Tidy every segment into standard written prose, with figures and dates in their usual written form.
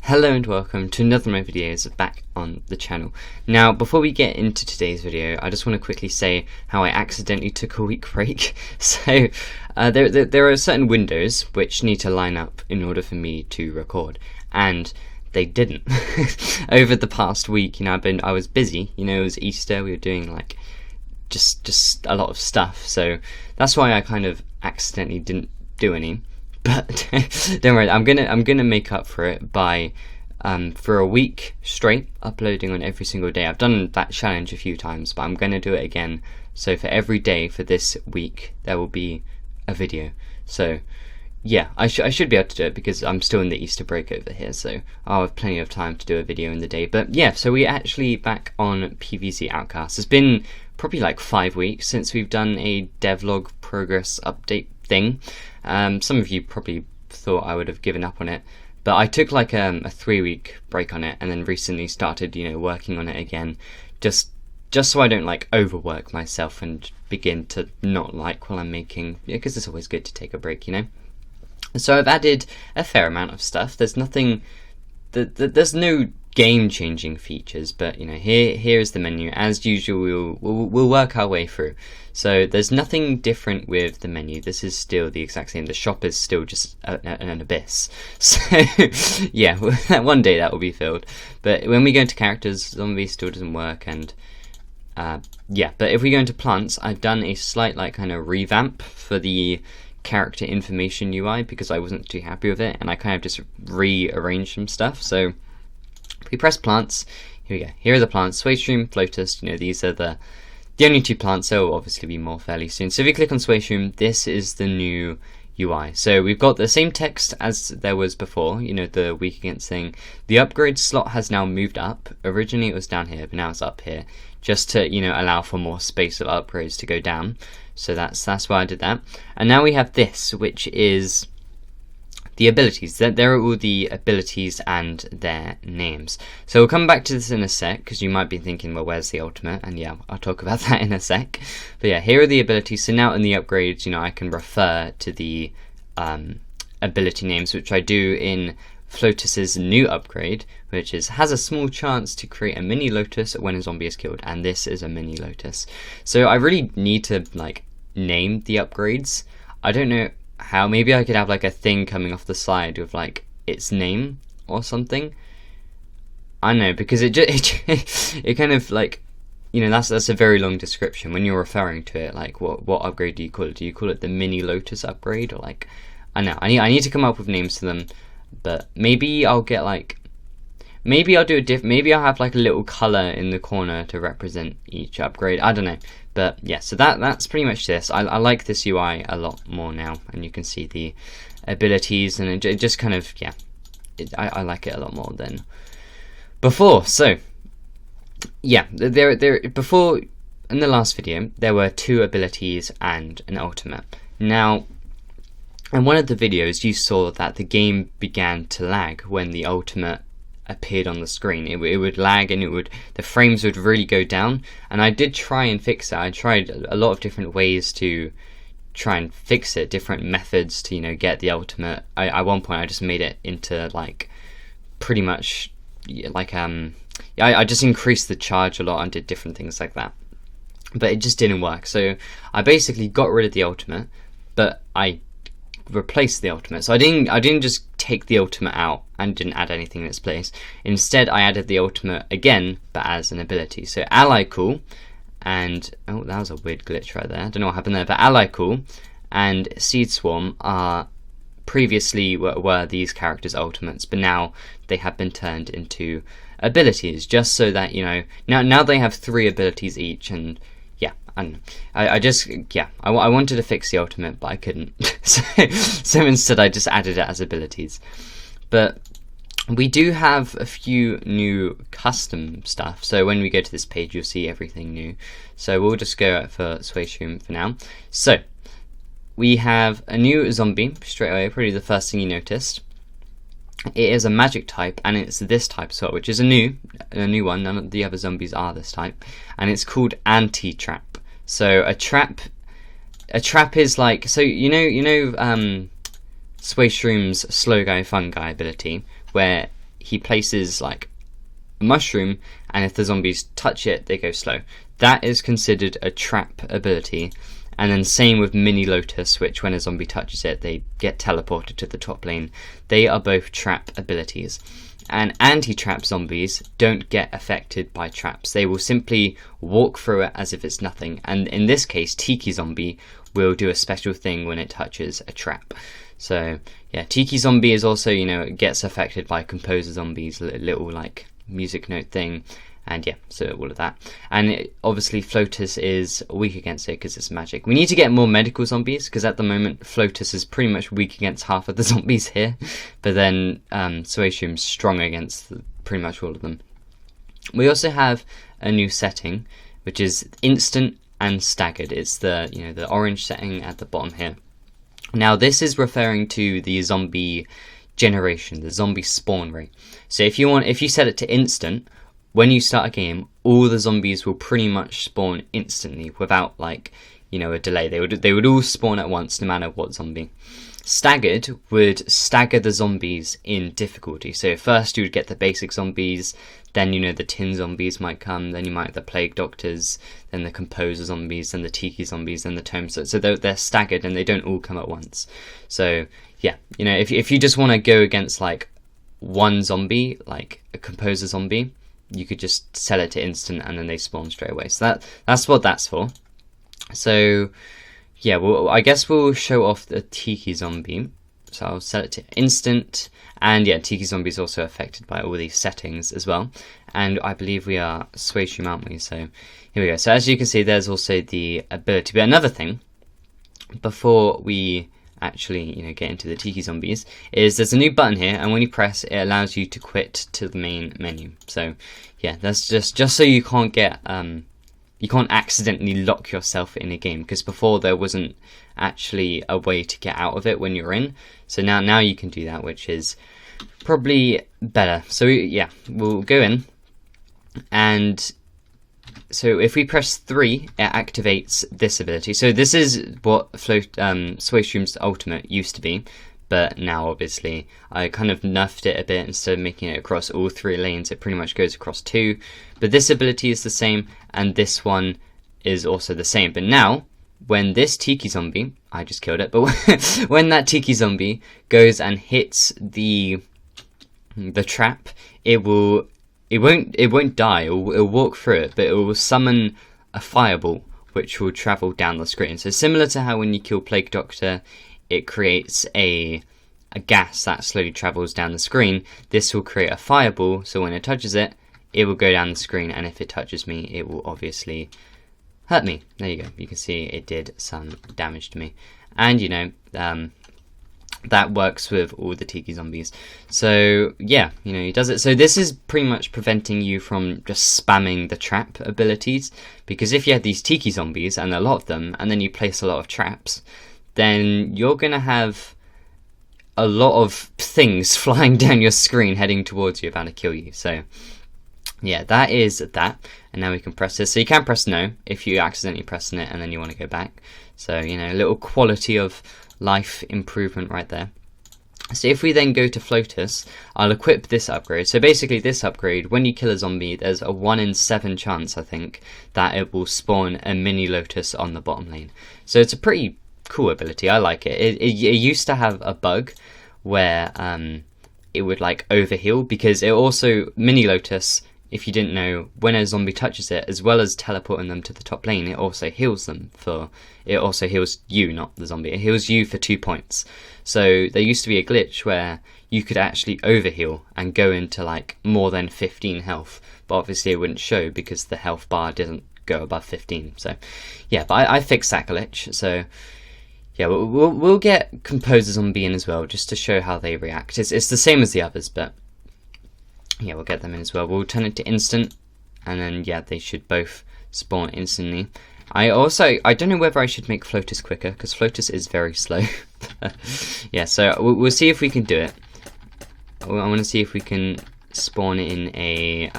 Hello and welcome to another of my videos back on the channel. Now, before we get into today's video, I just want to quickly say how I accidentally took a week break. So, there are certain windows which need to line up in order for me to record, and they didn't. Over the past week, I was busy. It was Easter. We were doing like just a lot of stuff, so that's why I kind of accidentally didn't do any. But don't worry, I'm gonna make up for it by for a week straight uploading on every single day. I've done that challenge a few times, but I'm gonna do it again. So for every day for this week, there will be a video. So yeah, I should be able to do it because I'm still in the Easter break over here, so I'll have plenty of time to do a video in the day. But yeah, so we're actually back on PvZ Outcasts. It's been probably like 5 weeks since we've done a devlog progress update thing. Some of you probably thought I would have given up on it, but I took like a 3-week break on it, and then recently started working on it again, just so I don't like overwork myself and begin to not like what I'm making, because it's always good to take a break. So I've added a fair amount of stuff. There's nothing there's no game-changing features, but here is the menu. As usual, we'll work our way through. So there's nothing different with the menu. This is still the exact same. The shop is still just an abyss. So yeah, one day that will be filled. But when we go into characters, zombie still doesn't work, and yeah. But if we go into plants, I've done a slight kind of revamp for the character information UI because I wasn't too happy with it, and I kind of just rearranged some stuff. So if we press plants, here we go. Here are the plants: Sway Shroom, Flotus. These are the only 2 plants. There will obviously be more fairly soon. So if you click on Sway Shroom, this is the new UI. So we've got the same text as there was before. The weak against thing. The upgrade slot has now moved up. Originally it was down here, but now it's up here, just to allow for more space of upgrades to go down. So that's why I did that. And now we have this, which is the abilities. There are all the abilities and their names. So we'll come back to this in a sec, because you might be thinking, well, where's the ultimate? And yeah, I'll talk about that in a sec. But yeah, here are the abilities. So now in the upgrades, I can refer to the ability names, which I do in Flotus's new upgrade, which has a small chance to create a mini lotus when a zombie is killed, and this is a mini lotus. So I really need to name the upgrades. I don't know how. Maybe I could have a thing coming off the side with its name or something. I don't know, because it kind of that's a very long description when you're referring to it. What upgrade do you call it? Do you call it the mini lotus upgrade, or I know I need to come up with names for them. But maybe I'll get maybe I'll do a maybe I'll have a little color in the corner to represent each upgrade. I don't know. But yeah, so that's pretty much this. I like this UI a lot more now, and you can see the abilities, and it just kind of, yeah, I like it a lot more than before. So yeah, before, in the last video, there were 2 abilities and an ultimate. Now, in one of the videos, you saw that the game began to lag when the ultimate appeared on the screen. It would lag, and the frames would really go down, and I did try and fix it. I tried a lot of different ways to try and fix it, different methods to get the ultimate. At one point I just made it into pretty much I just increased the charge a lot and did different things like that, but it just didn't work. So I basically got rid of the ultimate, but I replaced the ultimate. So I didn't just take the ultimate out and didn't add anything in its place. Instead, I added the ultimate again, but as an ability. So Ally Call and oh, that was a weird glitch right there. I don't know what happened there, but Ally Call and Seed Swarm are previously were these characters' ultimates, but now they have been turned into abilities, just so that now they have 3 abilities each. And yeah, I wanted to fix the ultimate, but I couldn't. so instead I just added it as abilities. But we do have a few new custom stuff. So when we go to this page, you'll see everything new. So we'll just go for Sway Shroom for now. So we have a new zombie straight away, probably the first thing you noticed. It is a magic type, and it's this type as well, which is a new one. None of the other zombies are this type, and it's called anti-trap. So a trap is Sway Shroom's Slow Guy Fun Guy ability, where he places like a mushroom, and if the zombies touch it, they go slow. That is considered a trap ability. And then same with Mini Lotus, which when a zombie touches it, they get teleported to the top lane. They are both trap abilities. And anti-trap zombies don't get affected by traps. They will simply walk through it as if it's nothing. And in this case, Tiki Zombie will do a special thing when it touches a trap. So yeah, Tiki Zombie is also, you know, it gets affected by Composer Zombies, little like music note thing. And yeah, so all of that. And obviously Flotus is weak against it because it's magic. We need to get more medical zombies, because at the moment Flotus is pretty much weak against half of the zombies here. But then Suacium's strong against pretty much all of them. We also have a new setting, which is instant and staggered. It's the, you know, the orange setting at the bottom here. Now this is referring to the zombie generation, the zombie spawn rate. So if you set it to instant, when you start a game, all the zombies will pretty much spawn instantly without, like, you know, a delay. They would all spawn at once, no matter what zombie. Staggered would stagger the zombies in difficulty. So first you would get the basic zombies, then, you know, the tin zombies might come, then you might have the plague doctors, then the composer zombies, then the tiki zombies, then the tome. So they're staggered and they don't all come at once. So yeah, you know, if you just want to go against like one zombie, like a composer zombie, you could just set it to instant and then they spawn straight away. So that's what that's for. So yeah, well, I guess we'll show off the Tiki Zombie. So I'll set it to instant. And yeah, Tiki Zombie is also affected by all these settings as well. And I believe we are Suacium, aren't we? So here we go. So as you can see, there's also the ability. But another thing, before we actually, you know, get into the Tiki Zombies, is there's a new button here, and when you press it, allows you to quit to the main menu. So yeah, that's just so you can't get you can't accidentally lock yourself in a game, because before there wasn't actually a way to get out of it when you're in. So now you can do that, which is probably better. So yeah, we'll go in, and so if we press 3, it activates this ability. So this is what Suacium's ultimate used to be, but now obviously I kind of nerfed it a bit. Instead of making it across all 3 lanes, it pretty much goes across 2. But this ability is the same, and this one is also the same. But now, when this Tiki Zombie, I just killed it, but when that Tiki Zombie goes and hits the trap, it won't die. It'll walk through it, but it will summon a fireball which will travel down the screen. So similar to how when you kill Plague Doctor, it creates a gas that slowly travels down the screen. This will create a fireball, so when it touches it, it will go down the screen, and if it touches me, it will obviously hurt me. There you go. You can see it did some damage to me. And you know, that works with all the Tiki Zombies. So yeah, you know, he does it. So this is pretty much preventing you from just spamming the trap abilities, because if you have these Tiki Zombies, and a lot of them, and then you place a lot of traps, then you're going to have a lot of things flying down your screen heading towards you, about to kill you. So yeah, that is that. And now we can press this. So you can press no if you accidentally press it and then you want to go back. So, you know, a little quality of life improvement right there. So if we then go to Flotus, I'll equip this upgrade. So basically this upgrade, when you kill a zombie, there's a 1 in 7 chance, I think, that it will spawn a Mini Lotus on the bottom lane. So it's a pretty cool ability. I like it. It used to have a bug where it would like overheal, because it also, Mini Lotus, if you didn't know, when a zombie touches it, as well as teleporting them to the top lane, it also heals them it also heals you, not the zombie. It heals you for 2 points. So there used to be a glitch where you could actually overheal and go into like more than 15 health, but obviously it wouldn't show because the health bar didn't go above 15. So yeah, but I fixed that glitch. So yeah, we'll get Composer Zombie in as well, just to show how they react. It's the same as the others, but yeah, we'll get them in as well. We'll turn it to instant, and then yeah, they should both spawn instantly. I don't know whether I should make Flotus quicker, because Flotus is very slow. Yeah, so we'll see if we can do it. I want to see if we can spawn in a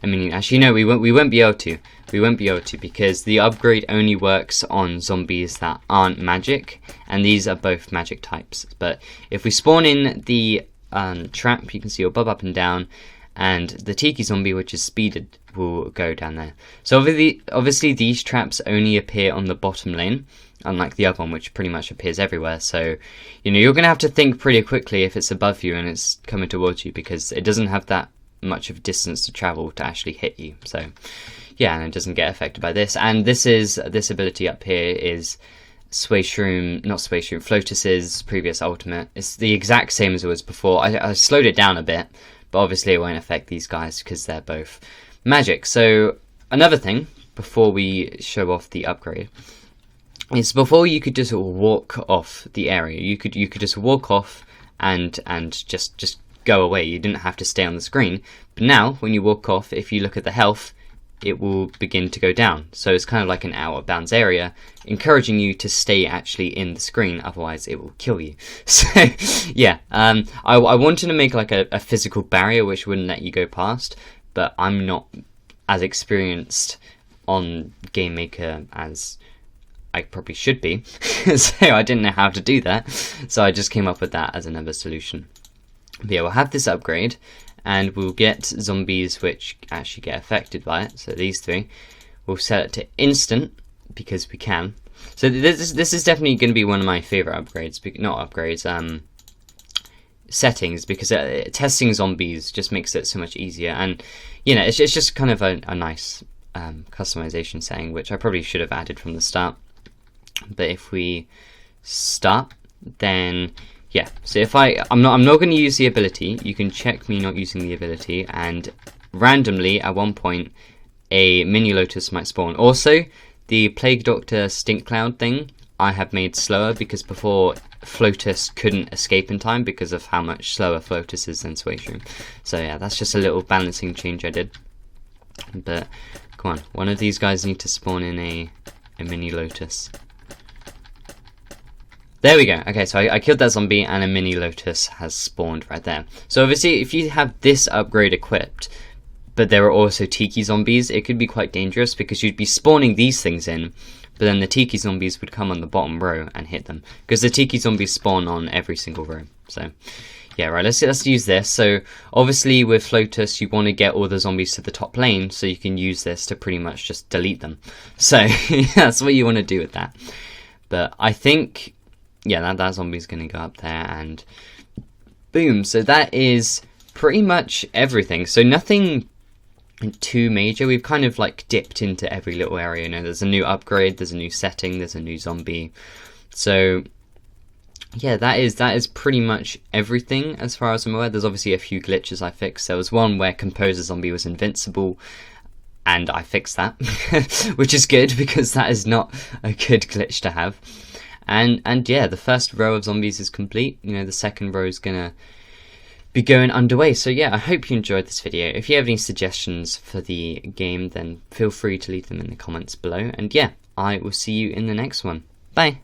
mini. Actually, no, we won't be able to. We won't be able to, because the upgrade only works on zombies that aren't magic, and these are both magic types. But if we spawn in the trap, you can see it'll bob up and down, and the Tiki Zombie, which is speeded, will go down there. So obviously these traps only appear on the bottom lane, unlike the other one, which pretty much appears everywhere. So, you know, you're going to have to think pretty quickly if it's above you and it's coming towards you, because it doesn't have that much of distance to travel to actually hit you. So, yeah, and it doesn't get affected by this. And this ability up here is Flotus's previous ultimate. It's the exact same as it was before. I slowed it down a bit, but obviously it won't affect these guys because they're both magic. So another thing before we show off the upgrade is, before you could just walk off the area. You could just walk off and just go away. You didn't have to stay on the screen. But now when you walk off, if you look at the health, it will begin to go down. So it's kind of like an out of bounds area, encouraging you to stay actually in the screen, otherwise it will kill you. So yeah, I wanted to make like a physical barrier which wouldn't let you go past, but I'm not as experienced on Game Maker as I probably should be, so I didn't know how to do that, so I just came up with that as another solution. But yeah, we'll have this upgrade, and we'll get zombies which actually get affected by it. So these three, we'll set it to instant because we can. So this is definitely going to be one of my favorite upgrades, not upgrades, settings, because testing zombies just makes it so much easier. And you know, it's just kind of a nice customization setting, which I probably should have added from the start. But if we start, then yeah, so if I'm not going to use the ability. You can check me not using the ability, and randomly at one point a mini Lotus might spawn. Also, the Plague Doctor Stink Cloud thing I have made slower, because before Flotus couldn't escape in time because of how much slower Flotus is than Swayshroom. So yeah, that's just a little balancing change I did. But come on, one of these guys need to spawn in a mini Lotus. There we go. Okay, so I killed that zombie and a mini Lotus has spawned right there. So obviously if you have this upgrade equipped, but there are also Tiki zombies, it could be quite dangerous, because you'd be spawning these things in, but then the Tiki zombies would come on the bottom row and hit them, because the Tiki zombies spawn on every single row. So yeah, right, let's use this. So obviously with Flotus you want to get all the zombies to the top lane, so you can use this to pretty much just delete them. So that's what you want to do with that. But I think, yeah, that zombie's going to go up there, and boom. So that is pretty much everything. So nothing too major. We've kind of like dipped into every little area. You know, there's a new upgrade, there's a new setting, there's a new zombie. So yeah, that is pretty much everything as far as I'm aware. There's obviously a few glitches I fixed. There was one where Composer Zombie was invincible, and I fixed that, which is good, because that is not a good glitch to have. And yeah, the first row of zombies is complete. You know, the second row is gonna be going underway. So yeah, I hope you enjoyed this video. If you have any suggestions for the game, then feel free to leave them in the comments below. And yeah, I will see you in the next one. Bye!